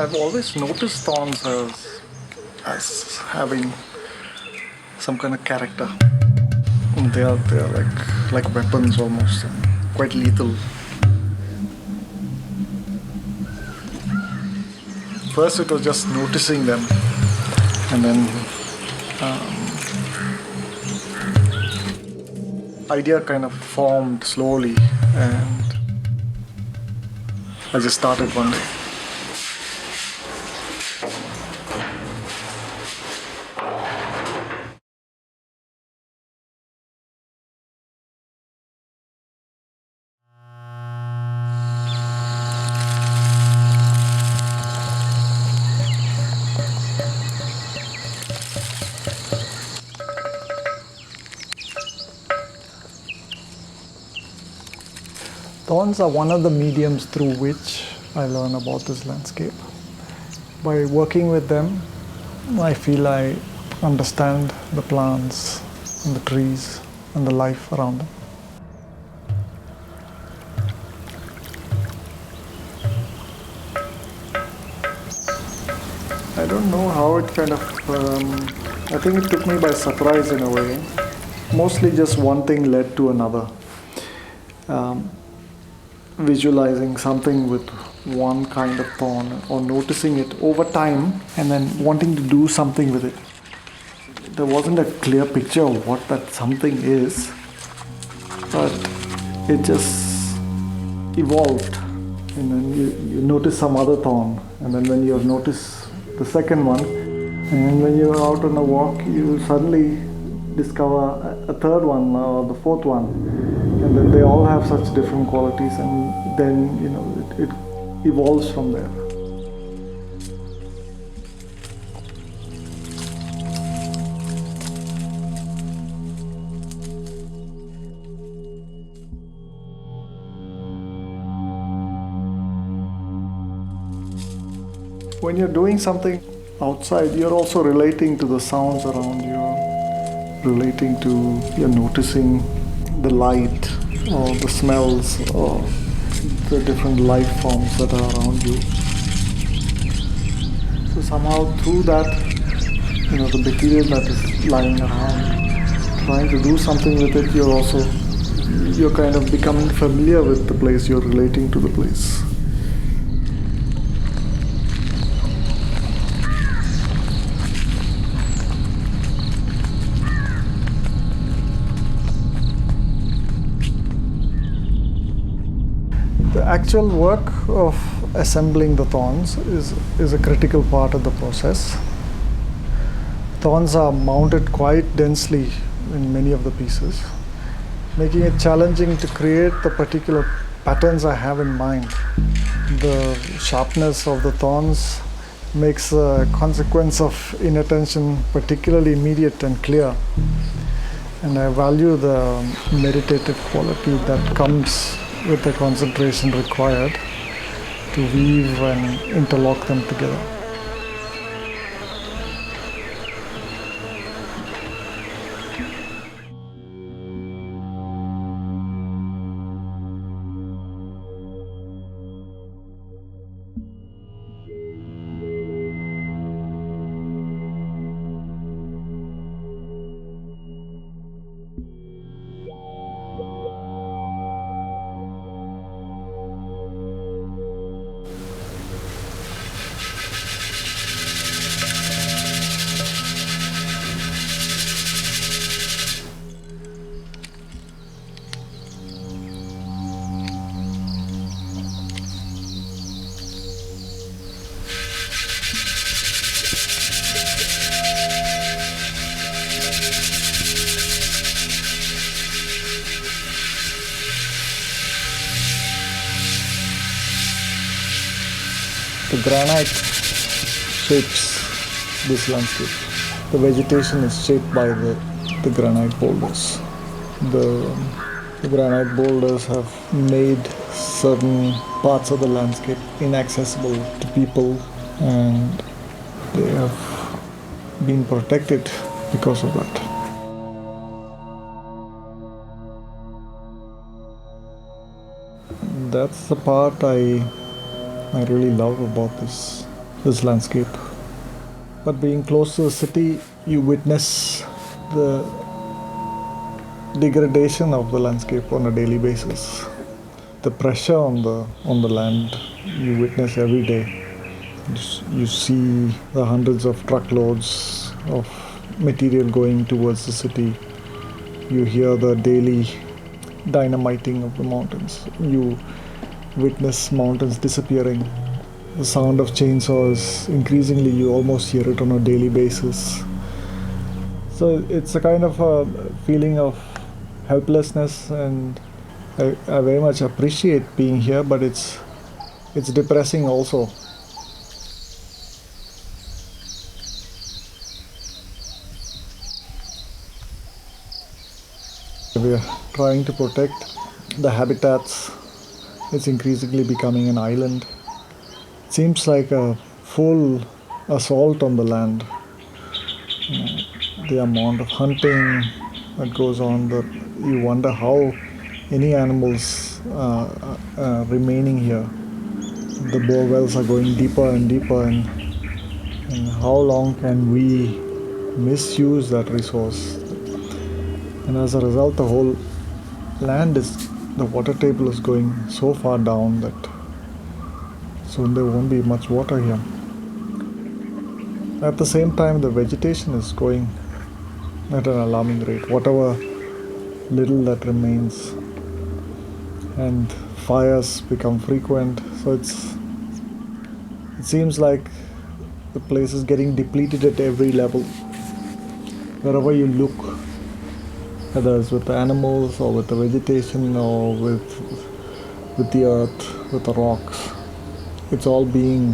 I've always noticed thorns as having some kind of character. They are like weapons almost, and quite lethal. First, it was just noticing them, and then idea kind of formed slowly, and I just started one day. Thorns are one of the mediums through which I learn about this landscape. By working with them, I feel I understand the plants and the trees and the life around them. I don't know how it kind of, I think it took me by surprise in a way. Mostly just one thing led to another. Visualizing something with one kind of thorn or noticing it over time and then wanting to do something with it. There wasn't a clear picture of what that something is, but it just evolved. And then you notice some other thorn, and then when you notice the second one, and when you're out on a walk, you suddenly discover a third one or the fourth one, and then they all have such different qualities, and then it evolves from there. When you're doing something outside, you're also relating to the sounds around you, you're noticing the light or the smells or the different life forms that are around you. So somehow through that, the material that is lying around, trying to do something with it, you're kind of becoming familiar with the place, you're relating to the place. The actual work of assembling the thorns is a critical part of the process. Thorns are mounted quite densely in many of the pieces, making it challenging to create the particular patterns I have in mind. The sharpness of the thorns makes a consequence of inattention particularly immediate and clear. And I value the meditative quality that comes with the concentration required to weave and interlock them together. The granite shapes this landscape. The vegetation is shaped by the granite boulders. The granite boulders have made certain parts of the landscape inaccessible to people, and they have been protected because of that. That's the part I really love about this this landscape. But being close to the city, you witness the degradation of the landscape on a daily basis. The pressure on the land you witness every day. You see the hundreds of truckloads of material going towards the city. You hear the daily dynamiting of the mountains. You witness mountains disappearing. The sound of chainsaws, increasingly you almost hear it on a daily basis. So it's a kind of a feeling of helplessness, and I very much appreciate being here, but it's depressing also. We are trying to protect the habitats. It's increasingly becoming an island. It seems like a full assault on the land. The amount of hunting that goes on, that you wonder how any animals are remaining here. The bore wells are going deeper and deeper, and how long can we misuse that resource? And as a result, the whole the water table is going so far down that soon there won't be much water here. At the same time, the vegetation is going at an alarming rate, whatever little that remains, and fires become frequent. So it seems like the place is getting depleted at every level. Wherever you look, whether it's with the animals or with the vegetation or with the earth, with the rocks, it's all being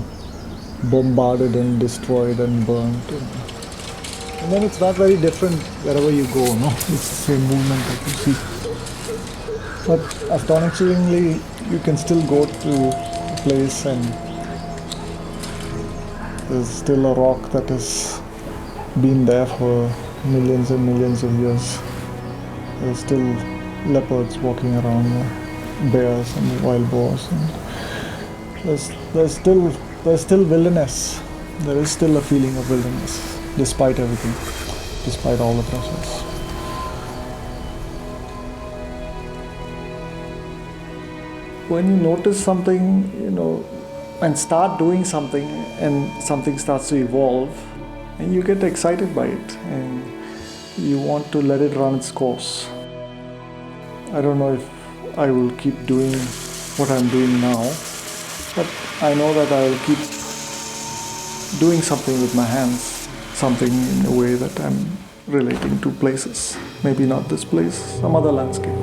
bombarded and destroyed and burnt. And then it's not very different wherever you go, no? It's the same movement that you see. But astonishingly, you can still go to a place and there's still a rock that has been there for millions and millions of years. There's still leopards walking around, bears and wild boars. And there's still wilderness. There is still a feeling of wilderness, despite everything, despite all the pressures. When you notice something, and start doing something, and something starts to evolve, and you get excited by it, and you want to let it run its course. I don't know if I will keep doing what I'm doing now, but I know that I will keep doing something with my hands, something in a way that I'm relating to places. Maybe not this place, some other landscape.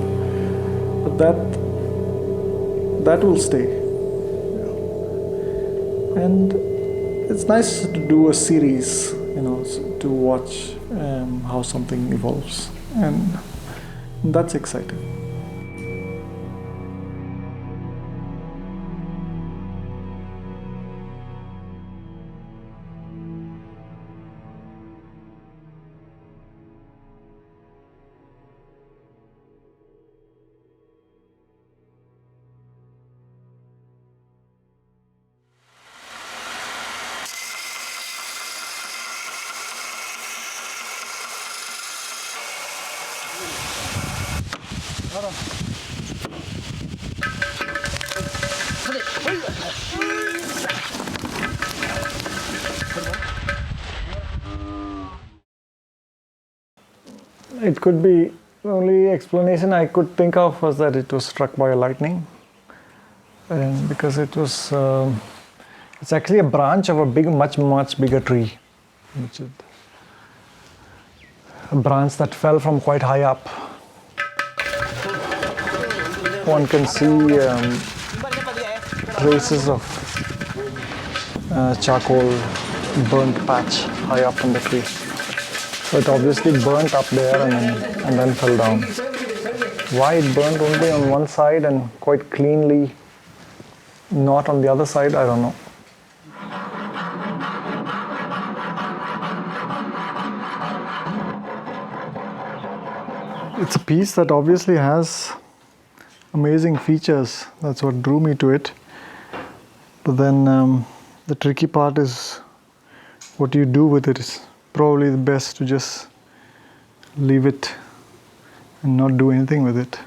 But that will stay. And it's nice to do a series, to watch how something evolves, and that's exciting. It could be, the only explanation I could think of was that it was struck by a lightning, and because it was, it's actually a branch of a much bigger tree, a branch that fell from quite high up. One can see traces of charcoal burnt patch high up on the tree. So it obviously burnt up there and then fell down. Why it burnt only on one side and quite cleanly not on the other side, I don't know. It's a piece that obviously has amazing features. That's what drew me to it. But then The tricky part is what you do with it. Is probably the best to just leave it and not do anything with it.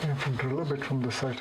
You have to drill a bit from this side.